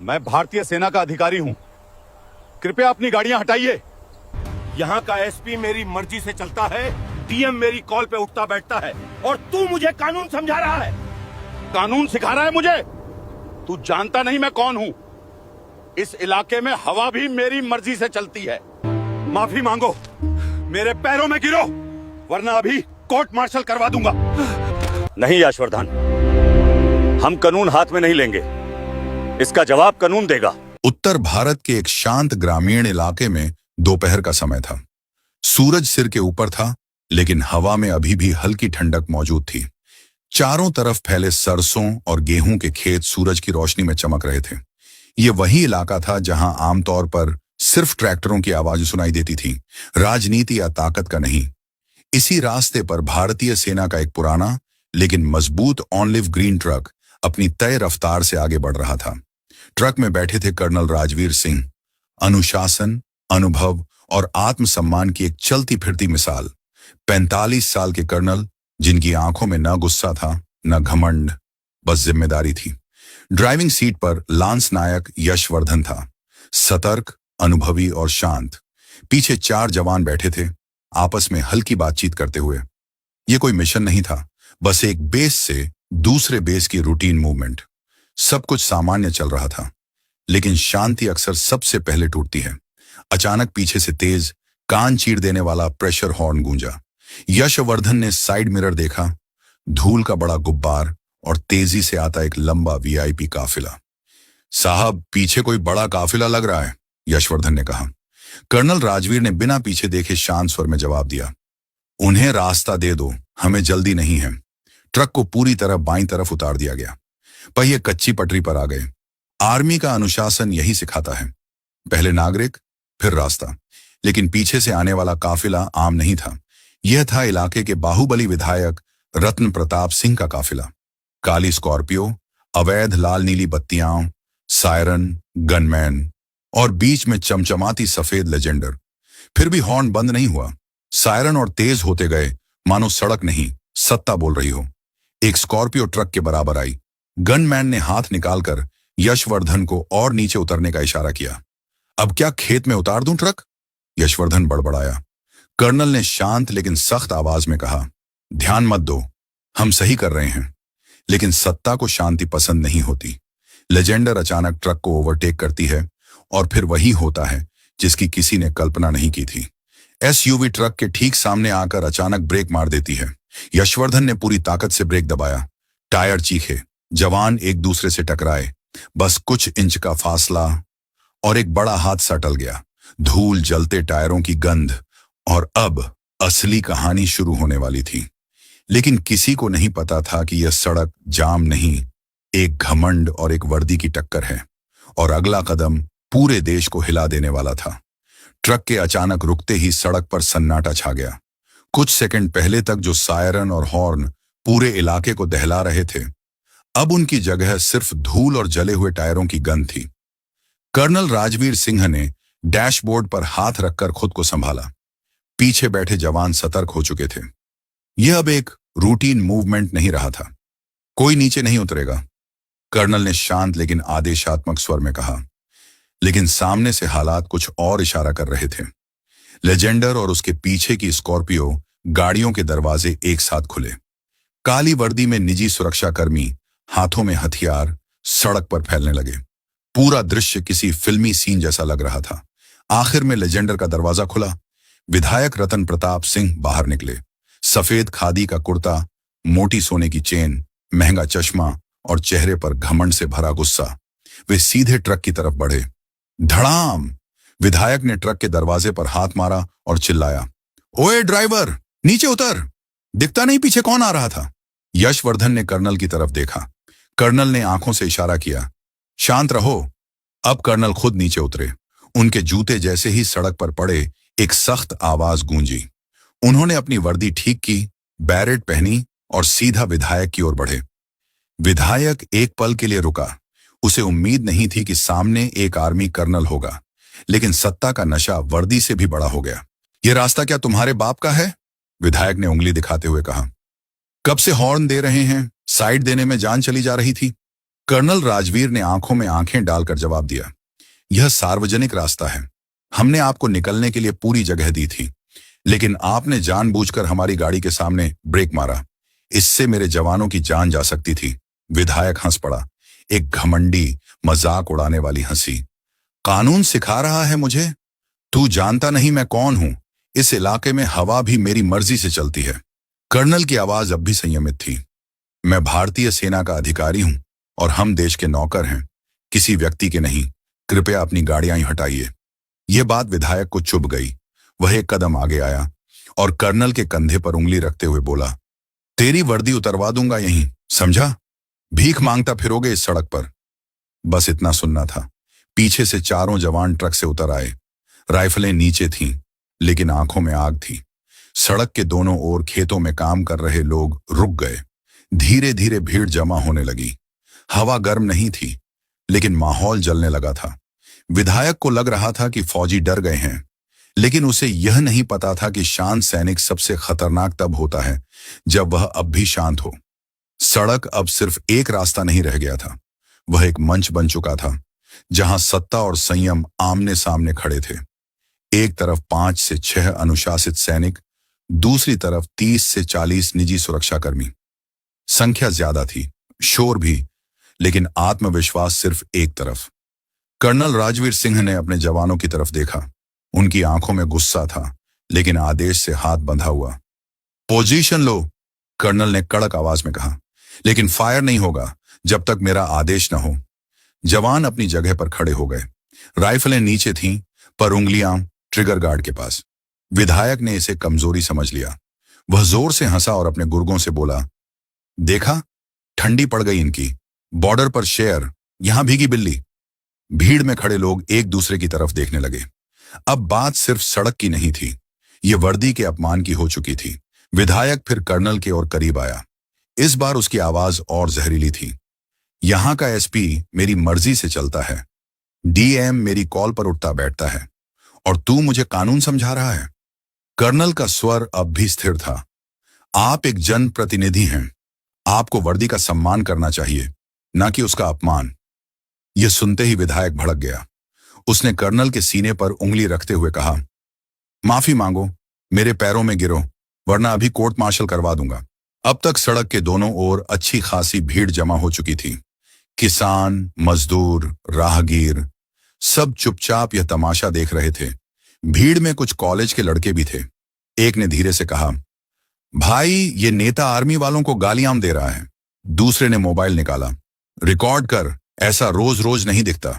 मैं भारतीय सेना का अधिकारी हूं। कृपया अपनी गाड़ियां हटाइए। यहाँ का एसपी मेरी मर्जी से चलता है, डीएम मेरी कॉल पे उठता बैठता है, और तू मुझे कानून समझा रहा है। कानून सिखा रहा है मुझे? तू जानता नहीं मैं कौन हूं। इस इलाके में हवा भी मेरी मर्जी से चलती है। माफी मांगो, मेरे पैरों में गिरो, वरना अभी कोर्ट मार्शल करवा दूंगा। नहीं यशवर्धन, हम कानून हाथ में नहीं लेंगे। इसका जवाब कानून देगा। उत्तर भारत के एक शांत ग्रामीण इलाके में दोपहर का समय था। सूरज सिर के ऊपर था, लेकिन हवा में अभी भी हल्की ठंडक मौजूद थी। चारों तरफ फैले सरसों और गेहूं के खेत सूरज की रोशनी में चमक रहे थे। ये वही इलाका था जहां आमतौर पर सिर्फ ट्रैक्टरों की आवाज सुनाई देती थी, राजनीति या ताकत का नहीं। इसी रास्ते पर भारतीय सेना का एक पुराना लेकिन मजबूत ऑलिव ग्रीन ट्रक अपनी तय रफ्तार से आगे बढ़ रहा था। ट्रक में बैठे थे कर्नल राजवीर सिंह, अनुशासन, अनुभव और आत्मसम्मान की एक चलती फिरती मिसाल। 45 साल के कर्नल, जिनकी आंखों में न गुस्सा था न घमंड, बस जिम्मेदारी थी। ड्राइविंग सीट पर लांस नायक यशवर्धन था, सतर्क, अनुभवी और शांत। पीछे 4 जवान बैठे थे, आपस में हल्की बातचीत करते हुए। यह कोई मिशन नहीं था, बस एक बेस से दूसरे बेस की रूटीन मूवमेंट। सब कुछ सामान्य चल रहा था, लेकिन शांति अक्सर सबसे पहले टूटती है। अचानक पीछे से तेज, कान चीर देने वाला प्रेशर हॉर्न गूंजा। यशवर्धन ने साइड मिरर देखा, धूल का बड़ा गुब्बार और तेजी से आता एक लंबा वीआईपी काफिला। साहब, पीछे कोई बड़ा काफिला लग रहा है, यशवर्धन ने कहा। कर्नल राजवीर ने बिना पीछे देखे शांत स्वर में जवाब दिया, उन्हें रास्ता दे दो, हमें जल्दी नहीं है। ट्रक को पूरी तरह बाईं तरफ उतार दिया गया। पहिए कच्ची पटरी पर आ गए। आर्मी का अनुशासन यही सिखाता है, पहले नागरिक फिर रास्ता। लेकिन पीछे से आने वाला काफिला आम नहीं था। यह था इलाके के बाहुबली विधायक रत्न प्रताप सिंह का काफिला। काली स्कॉर्पियो, अवैध लाल नीली बत्तियां, सायरन, गनमैन और बीच में चमचमाती सफेद लेजेंडर। फिर भी हॉर्न बंद नहीं हुआ। सायरन और तेज होते गए, मानो सड़क नहीं सत्ता बोल रही हो। एक स्कॉर्पियो ट्रक के बराबर आई। गनमैन ने हाथ निकालकर यशवर्धन को और नीचे उतरने का इशारा किया। अब क्या खेत में उतार दूं ट्रक? यशवर्धन बड़बड़ाया। कर्नल ने शांत लेकिन सख्त आवाज में कहा, ध्यान मत दो, हम सही कर रहे हैं। लेकिन सत्ता को शांति पसंद नहीं होती। लेजेंडर अचानक ट्रक को ओवरटेक करती है, और फिर वही होता है जिसकी किसी ने कल्पना नहीं की थी। एसयूवी ट्रक के ठीक सामने आकर अचानक ब्रेक मार देती है। यशवर्धन ने पूरी ताकत से ब्रेक दबाया। टायर चीखे, जवान एक दूसरे से टकराए। बस कुछ इंच का फासला और एक बड़ा हादसा टल गया। धूल, जलते टायरों की गंध, और अब असली कहानी शुरू होने वाली थी। लेकिन किसी को नहीं पता था कि यह सड़क जाम नहीं, एक घमंड और एक वर्दी की टक्कर है, और अगला कदम पूरे देश को हिला देने वाला था। ट्रक के अचानक रुकते ही सड़क पर सन्नाटा छा गया। कुछ सेकंड पहले तक जो सायरन और हॉर्न पूरे इलाके को दहला रहे थे, अब उनकी जगह सिर्फ धूल और जले हुए टायरों की गंध थी। कर्नल राजवीर सिंह ने डैशबोर्ड पर हाथ रखकर खुद को संभाला। पीछे बैठे जवान सतर्क हो चुके थे। यह अब एक रूटीन मूवमेंट नहीं रहा था। कोई नीचे नहीं उतरेगा, कर्नल ने शांत लेकिन आदेशात्मक स्वर में कहा। लेकिन सामने से हालात कुछ और इशारा कर रहे थे। लेजेंडर और उसके पीछे की स्कॉर्पियो गाड़ियों के दरवाजे एक साथ खुले। काली वर्दी में निजी सुरक्षाकर्मी, हाथों में हथियार, सड़क पर फैलने लगे। पूरा दृश्य किसी फिल्मी सीन जैसा लग रहा था। आखिर में लेजेंडर का दरवाजा खुला। विधायक रतन प्रताप सिंह बाहर निकले। सफेद खादी का कुर्ता, मोटी सोने की चेन, महंगा चश्मा और चेहरे पर घमंड से भरा गुस्सा। वे सीधे ट्रक की तरफ बढ़े। धड़ाम! विधायक ने ट्रक के दरवाजे पर हाथ मारा और चिल्लाया, ओए ड्राइवर, नीचे उतर! दिखता नहीं पीछे कौन आ रहा था? यशवर्धन ने कर्नल की तरफ देखा। कर्नल ने आंखों से इशारा किया, शांत रहो। अब कर्नल खुद नीचे उतरे। उनके जूते जैसे ही सड़क पर पड़े, एक सख्त आवाज गूंजी। उन्होंने अपनी वर्दी ठीक की, बैरेट पहनी और सीधा विधायक की ओर बढ़े। विधायक एक पल के लिए रुका। उसे उम्मीद नहीं थी कि सामने एक आर्मी कर्नल होगा, लेकिन सत्ता का नशा वर्दी से भी बड़ा हो गया। यह रास्ता क्या तुम्हारे बाप का है? विधायक ने उंगली दिखाते हुए कहा। कब से हॉर्न दे रहे हैं? साइड देने में जान चली जा रही थी। कर्नल राजवीर ने आंखों में आंखें डालकर जवाब दिया, यह सार्वजनिक रास्ता है। हमने आपको निकलने के लिए पूरी जगह दी थी, लेकिन आपने जानबूझकर हमारी गाड़ी के सामने ब्रेक मारा। इससे मेरे जवानों की जान जा सकती थी। विधायक हंस पड़ा, एक घमंडी, मजाक उड़ाने वाली हंसी। कानून सिखा रहा है मुझे? तू जानता नहीं मैं कौन हूं। इस इलाके में हवा भी मेरी मर्जी से चलती है। कर्नल की आवाज अब भी संयमित थी। मैं भारतीय सेना का अधिकारी हूं और हम देश के नौकर हैं, किसी व्यक्ति के नहीं। कृपया अपनी गाड़ियां ही हटाइए। यह बात विधायक को चुभ गई। वह एक कदम आगे आया और कर्नल के कंधे पर उंगली रखते हुए बोला, तेरी वर्दी उतरवा दूंगा यहीं, समझा? भीख मांगता फिरोगे इस सड़क पर। बस इतना सुनना था। पीछे से चारों जवान ट्रक से उतर आए। राइफलें नीचे थीं, लेकिन आंखों में आग थी। सड़क के दोनों ओर खेतों में काम कर रहे लोग रुक गए। धीरे धीरे भीड़ जमा होने लगी। हवा गर्म नहीं थी, लेकिन माहौल जलने लगा था। विधायक को लग रहा था कि फौजी डर गए हैं, लेकिन उसे यह नहीं पता था कि शांत सैनिक सबसे खतरनाक तब होता है जब वह अब भी शांत हो। सड़क अब सिर्फ एक रास्ता नहीं रह गया था, वह एक मंच बन चुका था जहां सत्ता और संयम आमने सामने खड़े थे। एक तरफ 5 से 6 अनुशासित सैनिक, दूसरी तरफ 30 से 40 निजी सुरक्षाकर्मी। संख्या ज्यादा थी, शोर भी, लेकिन आत्मविश्वास सिर्फ एक तरफ। कर्नल राजवीर सिंह ने अपने जवानों की तरफ देखा। उनकी आंखों में गुस्सा था, लेकिन आदेश से हाथ बंधा हुआ। पोजीशन लो, कर्नल ने कड़क आवाज में कहा, लेकिन फायर नहीं होगा जब तक मेरा आदेश न हो। जवान अपनी जगह पर खड़े हो गए। राइफलें नीचे थीं, पर उंगलियां ट्रिगर गार्ड के पास। विधायक ने इसे कमजोरी समझ लिया। वह जोर से हंसा और अपने गुर्गों से बोला, देखा, ठंडी पड़ गई इनकी। बॉर्डर पर शेर, यहां भीगी बिल्ली। भीड़ में खड़े लोग एक दूसरे की तरफ देखने लगे। अब बात सिर्फ सड़क की नहीं थी, यह वर्दी के अपमान की हो चुकी थी। विधायक फिर कर्नल के और करीब आया। इस बार उसकी आवाज और जहरीली थी। यहां का एसपी मेरी मर्जी से चलता है। डीएम मेरी कॉल पर उठता बैठता है, और तू मुझे कानून समझा रहा है। कर्नल का स्वर अब भी स्थिर था। आप एक जनप्रतिनिधि हैं। आपको वर्दी का सम्मान करना चाहिए, न कि उसका अपमान। यह सुनते ही विधायक भड़क गया। उसने कर्नल के सीने पर उंगली रखते हुए कहा, माफी मांगो, मेरे पैरों में गिरो, वरना अभी कोर्ट मार्शल करवा दूंगा। अब तक सड़क के दोनों ओर अच्छी खासी भीड़ जमा हो चुकी थी। किसान, मजदूर, राहगीर, सब चुपचाप यह तमाशा देख रहे थे। भीड़ में कुछ कॉलेज के लड़के भी थे। एक ने धीरे से कहा, भाई, ये नेता आर्मी वालों को गालियां दे रहा है। दूसरे ने मोबाइल निकाला, रिकॉर्ड कर, ऐसा रोज रोज नहीं दिखता।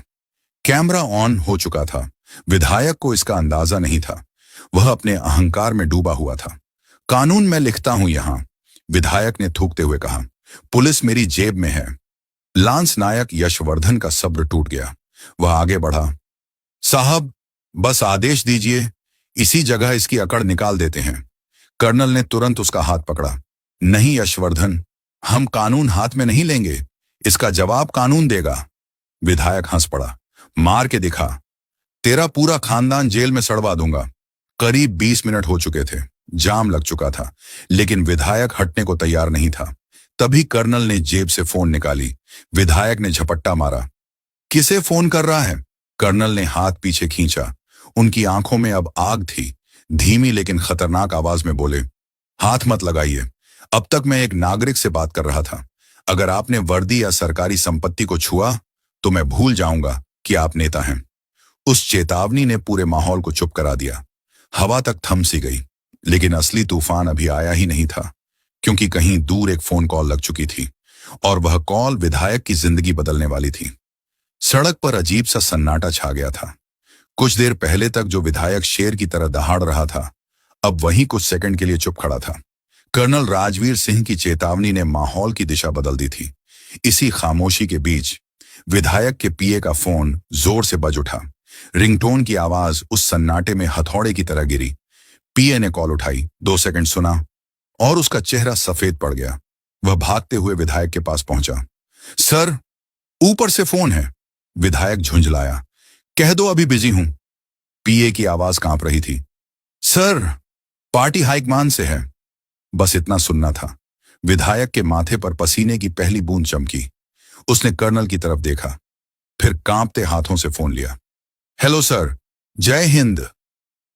कैमरा ऑन हो चुका था। विधायक को इसका अंदाजा नहीं था। वह अपने अहंकार में डूबा हुआ था। कानून मैं लिखता हूं यहां, विधायक ने थूकते हुए कहा। पुलिस मेरी जेब में है। लांस नायक यशवर्धन का सब्र टूट गया। वह आगे बढ़ा, साहब, बस आदेश दीजिए, इसी जगह इसकी अकड़ निकाल देते हैं। कर्नल ने तुरंत उसका हाथ पकड़ा। नहीं यशवर्धन, हम कानून हाथ में नहीं लेंगे, इसका जवाब कानून देगा। विधायक हंस पड़ा, मार के दिखा, तेरा पूरा खानदान जेल में सड़वा दूंगा। करीब 20 मिनट हो चुके थे। जाम लग चुका था, लेकिन विधायक हटने को तैयार नहीं था। तभी कर्नल ने जेब से फोन निकाली। विधायक ने झपट्टा मारा। किसे फोन कर रहा है? कर्नल ने हाथ पीछे खींचा। उनकी आंखों में अब आग थी। धीमी लेकिन खतरनाक आवाज में बोले, हाथ मत लगाइए। अब तक मैं एक नागरिक से बात कर रहा था। अगर आपने वर्दी या सरकारी संपत्ति को छुआ तो मैं भूल जाऊंगा कि आप नेता हैं। उस चेतावनी ने पूरे माहौल को चुप करा दिया। हवा तक थम सी गई, लेकिन असली तूफान अभी आया ही नहीं था, क्योंकि कहीं दूर एक फोन कॉल लग चुकी थी, और वह कॉल विधायक की जिंदगी बदलने वाली थी। सड़क पर अजीब सा सन्नाटा छा गया था। कुछ देर पहले तक जो विधायक शेर की तरह दहाड़ रहा था, अब वहीं कुछ सेकंड के लिए चुप खड़ा था। कर्नल राजवीर सिंह की चेतावनी ने माहौल की दिशा बदल दी थी। इसी खामोशी के बीच विधायक के पीए का फोन जोर से बज उठा। रिंगटोन की आवाज उस सन्नाटे में हथौड़े की तरह गिरी। पीए ने कॉल उठाई, 2 सेकंड सुना, और उसका चेहरा सफेद पड़ गया। वह भागते हुए विधायक के पास पहुंचा। सर, ऊपर से फोन है। विधायक झुंझलाया, कह दो अभी बिजी हूं। पीए की आवाज कांप रही थी। सर, पार्टी हाईकमान से है। बस इतना सुनना था। विधायक के माथे पर पसीने की पहली बूंद चमकी। उसने कर्नल की तरफ देखा, फिर कांपते हाथों से फोन लिया। हेलो सर, जय हिंद।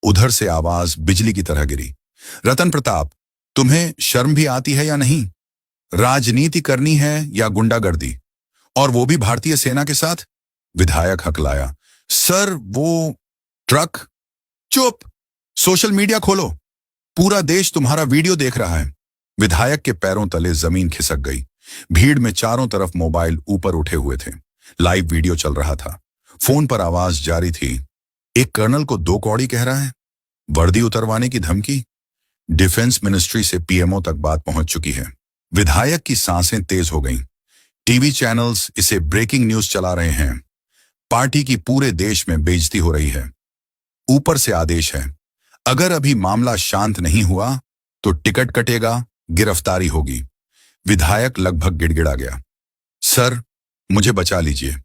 उधर से आवाज बिजली की तरह गिरी। रतन प्रताप, तुम्हें शर्म भी आती है या नहीं? राजनीति करनी है या गुंडागर्दी, और वो भी भारतीय सेना के साथ? विधायक हकलाया। सर वो ट्रक। चुप, सोशल मीडिया खोलो, पूरा देश तुम्हारा वीडियो देख रहा है। विधायक के पैरों तले जमीन खिसक गई। भीड़ में चारों तरफ मोबाइल ऊपर उठे हुए थे। लाइव वीडियो चल रहा था। फोन पर आवाज जारी थी। एक कर्नल को 2 कौड़ी कह रहा है, वर्दी उतरवाने की धमकी। डिफेंस मिनिस्ट्री से पीएमओ तक बात पहुंच चुकी है। विधायक की सांसें तेज हो गईं। टीवी चैनल्स इसे ब्रेकिंग न्यूज चला रहे हैं। पार्टी की पूरे देश में बेइज्जती हो रही है। ऊपर से आदेश है, अगर अभी मामला शांत नहीं हुआ तो टिकट कटेगा, गिरफ्तारी होगी। विधायक लगभग गिड़गिड़ा गया। सर, मुझे बचा लीजिए,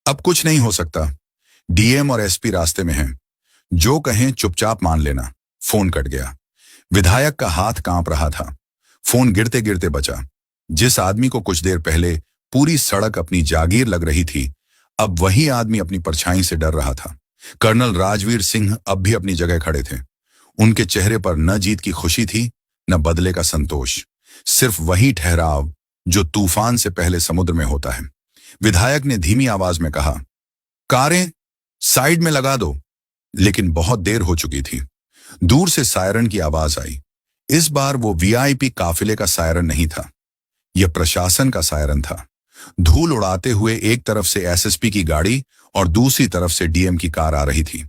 अब कुछ नहीं हो सकता। डीएम और एसपी रास्ते में हैं, जो कहें चुपचाप मान लेना। फोन कट गया। विधायक का हाथ कांप रहा था। फोन गिरते गिरते बचा। जिस आदमी को कुछ देर पहले पूरी सड़क अपनी जागीर लग रही थी, अब वही आदमी अपनी परछाई से डर रहा था। कर्नल राजवीर सिंह अब भी अपनी जगह खड़े थे। उनके चेहरे पर न जीत की खुशी थी, न बदले का संतोष, सिर्फ वही ठहराव जो तूफान से पहले समुद्र में होता है। विधायक ने धीमी आवाज में कहा, कारें साइड में लगा दो। लेकिन बहुत देर हो चुकी थी। दूर से सायरन की आवाज आई। इस बार वो वीआईपी काफिले का सायरन नहीं था, यह प्रशासन का सायरन था। धूल उड़ाते हुए एक तरफ से एसएसपी की गाड़ी और दूसरी तरफ से डीएम की कार आ रही थी।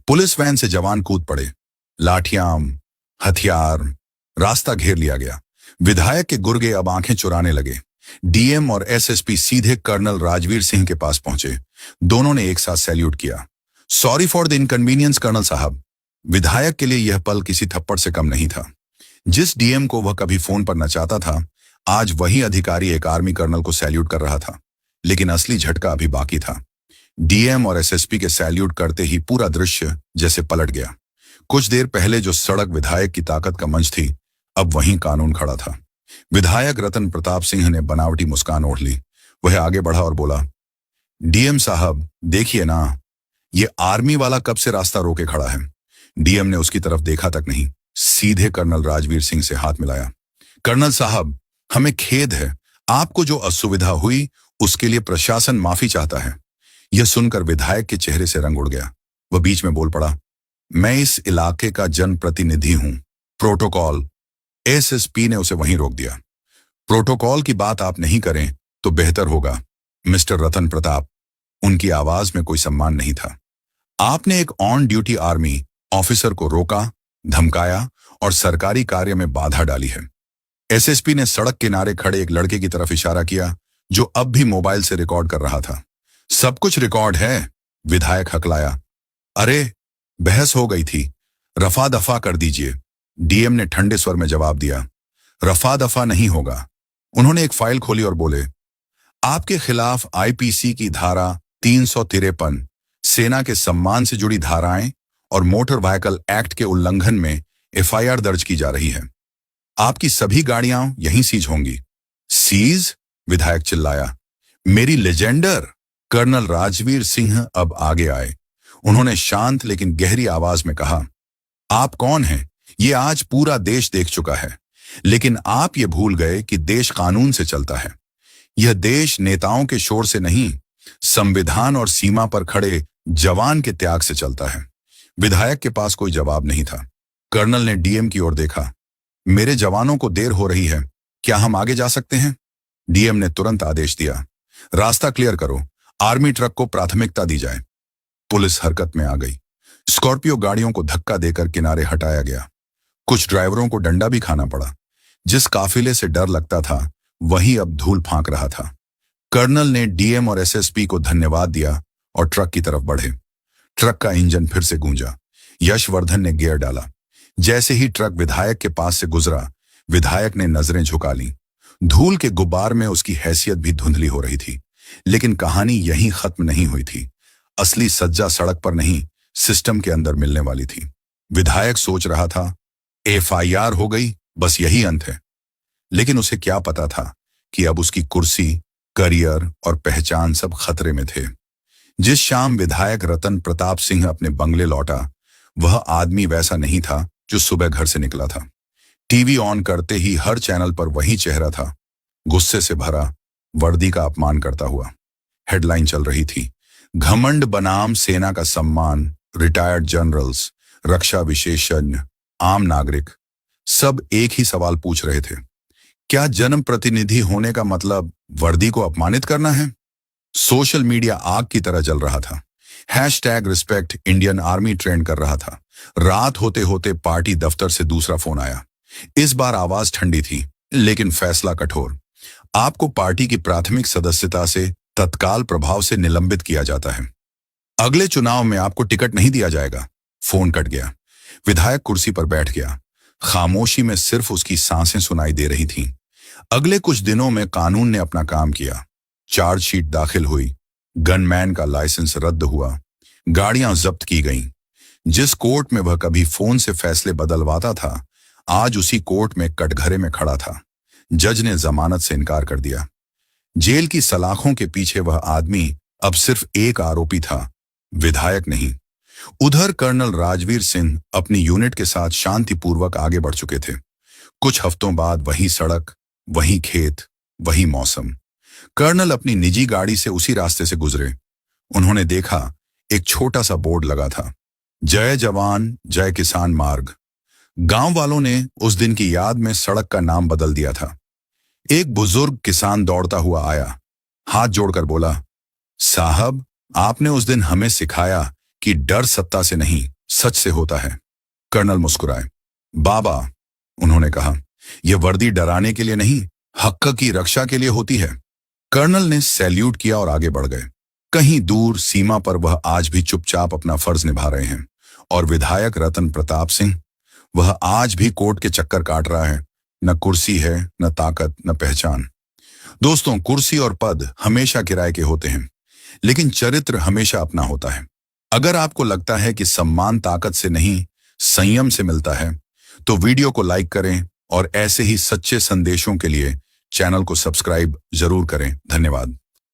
पुलिस वैन से जवान कूद पड़े। लाठियां, हथियार, रास्ता घेर लिया गया। विधायक के गुर्गे अब आंखें चुराने लगे। डीएम और एसएसपी सीधे कर्नल राजवीर सिंह के पास पहुंचे। दोनों ने एक साथ सैल्यूट किया। Sorry for the inconvenience colonel साहब। विधायक के लिए यह पल किसी थप्पड़ से कम नहीं था। जिस डीएम को वह कभी फोन पर नचाता था, आज वही अधिकारी एक आर्मी कर्नल को सैल्यूट कर रहा था। लेकिन असली झटका अभी बाकी था। डीएम और एसएसपी के सैल्यूट करते ही पूरा दृश्य जैसे पलट गया। कुछ देर पहले जो सड़क विधायक की ताकत का मंच थी, अब वहीं कानून खड़ा था। विधायक रतन प्रताप सिंह ने बनावटी मुस्कान ओढ़ ली। वह आगे बढ़ा और बोला, डीएम साहब देखिए ना, ये आर्मी वाला कब से रास्ता रोके खड़ा है। डीएम ने उसकी तरफ देखा तक नहीं, सीधे कर्नल राजवीर सिंह से हाथ मिलाया। कर्नल साहब, हमें खेद है, आपको जो असुविधा हुई उसके लिए प्रशासन माफी चाहता है। यह सुनकर विधायक के चेहरे से रंग उड़ गया। वह बीच में बोल पड़ा, मैं इस इलाके का जनप्रतिनिधि हूं। प्रोटोकॉल। एसएसपी ने उसे वहीं रोक दिया। प्रोटोकॉल की बात आप नहीं करें तो बेहतर होगा मिस्टर रतन प्रताप। उनकी आवाज में कोई सम्मान नहीं था। आपने एक ऑन ड्यूटी आर्मी ऑफिसर को रोका, धमकाया और सरकारी कार्य में बाधा डाली है। एसएसपी ने सड़क किनारे खड़े एक लड़के की तरफ इशारा किया, जो अब भी मोबाइल से रिकॉर्ड कर रहा था। सब कुछ रिकॉर्ड है। विधायक हकलाया। अरे, बहस हो गई थी, रफा दफा कर दीजिए। डीएम ने ठंडे स्वर में जवाब दिया, रफा दफा नहीं होगा। उन्होंने एक फाइल खोली और बोले, आपके खिलाफ आईपीसी की धारा 353, सेना के सम्मान से जुड़ी धाराएं और मोटर व्हीकल एक्ट के उल्लंघन में एफआईआर दर्ज की जा रही है। आपकी सभी गाड़ियां यहीं सीज होंगी। सीज? विधायक चिल्लाया। मेरी लेजेंडर। कर्नल राजवीर सिंह अब आगे आए। उन्होंने शांत लेकिन गहरी आवाज में कहा, आप कौन हैं ये आज पूरा देश देख चुका है, लेकिन आप ये भूल गए कि देश कानून से चलता है। यह देश नेताओं के शोर से नहीं, संविधान और सीमा पर खड़े जवान के त्याग से चलता है। विधायक के पास कोई जवाब नहीं था। कर्नल ने डीएम की ओर देखा। मेरे जवानों को देर हो रही है, क्या हम आगे जा सकते हैं? डीएम ने तुरंत आदेश दिया, रास्ता क्लियर करो, आर्मी ट्रक को प्राथमिकता दी जाए। पुलिस हरकत में आ गई। स्कॉर्पियो गाड़ियों को धक्का देकर किनारे हटाया गया। कुछ ड्राइवरों को डंडा भी खाना पड़ा। जिस काफिले से डर लगता था, वही अब धूल फांक रहा था। कर्नल ने डीएम और एसएसपी को धन्यवाद दिया और ट्रक की तरफ बढ़े। ट्रक का इंजन फिर से गूंजा। यशवर्धन ने गियर डाला। जैसे ही ट्रक विधायक के पास से गुजरा, विधायक ने नजरें झुका ली। धूल के गुब्बार में उसकी हैसियत भी धुंधली हो रही थी। लेकिन कहानी यहीं खत्म नहीं हुई थी। असली सज्जा सड़क पर नहीं, सिस्टम के अंदर मिलने वाली थी। विधायक सोच रहा था, एफआईआर हो गई, बस यही अंत है। लेकिन उसे क्या पता था कि अब उसकी कुर्सी करियर और पहचान सब खतरे में थे। जिस शाम विधायक रतन प्रताप सिंह अपने बंगले लौटा, वह आदमी वैसा नहीं था जो सुबह घर से निकला था। टीवी ऑन करते ही हर चैनल पर वही चेहरा था, गुस्से से भरा, वर्दी का अपमान करता हुआ। हेडलाइन चल रही थी, घमंड बनाम सेना का सम्मान, रिटायर्ड जनरल्स, रक्षा विशेषज्ञ, आम नागरिक सब एक ही सवाल पूछ रहे थे, क्या जन प्रतिनिधि होने का मतलब वर्दी को अपमानित करना है? सोशल मीडिया आग की तरह जल रहा था। Hashtag respect Indian army trend कर रहा था। रात होते होते पार्टी दफ्तर से दूसरा फोन आया। इस बार आवाज ठंडी थी, लेकिन फैसला कठोर। आपको पार्टी की प्राथमिक सदस्यता से तत्काल प्रभाव से निलंबित किया जाता है। अगले चुनाव में आपको टिकट नहीं दिया जाएगा। फोन कट गया। विधायक कुर्सी पर बैठ गया। खामोशी में सिर्फ उसकी सांसें सुनाई दे रही थीं। अगले कुछ दिनों में कानून ने अपना काम किया। चार्जशीट दाखिल हुई, गनमैन का लाइसेंस रद्द हुआ, गाड़ियां जब्त की गईं। जिस कोर्ट में वह कभी फोन से फैसले बदलवाता था, आज उसी कोर्ट में कटघरे में खड़ा था। जज ने जमानत से इनकार कर दिया। जेल की सलाखों के पीछे वह आदमी अब सिर्फ एक आरोपी था, विधायक नहीं। उधर कर्नल राजवीर सिंह अपनी यूनिट के साथ शांतिपूर्वक आगे बढ़ चुके थे। कुछ हफ्तों बाद वही सड़क, वही खेत, वही मौसम। कर्नल अपनी निजी गाड़ी से उसी रास्ते से गुजरे। उन्होंने देखा एक छोटा सा बोर्ड लगा था, जय जवान जय किसान मार्ग। गांव वालों ने उस दिन की याद में सड़क का नाम बदल दिया था। एक बुजुर्ग किसान दौड़ता हुआ आया, हाथ जोड़कर बोला, साहब, आपने उस दिन हमें सिखाया कि डर सत्ता से नहीं, सच से होता है। कर्नल मुस्कुराए। बाबा, उन्होंने कहा, यह वर्दी डराने के लिए नहीं, हक की रक्षा के लिए होती है। कर्नल ने सैल्यूट किया और आगे बढ़ गए। कहीं दूर सीमा पर वह आज भी चुपचाप अपना फर्ज निभा रहे हैं। और विधायक रतन प्रताप सिंह, वह आज भी कोर्ट के चक्कर काट रहा है। न कुर्सी है, न ताकत, न पहचान। दोस्तों, कुर्सी और पद हमेशा किराए के होते हैं, लेकिन चरित्र हमेशा अपना होता है। अगर आपको लगता है कि सम्मान ताकत से नहीं, संयम से मिलता है, तो वीडियो को लाइक करें और ऐसे ही सच्चे संदेशों के लिए चैनल को सब्सक्राइब जरूर करें। धन्यवाद।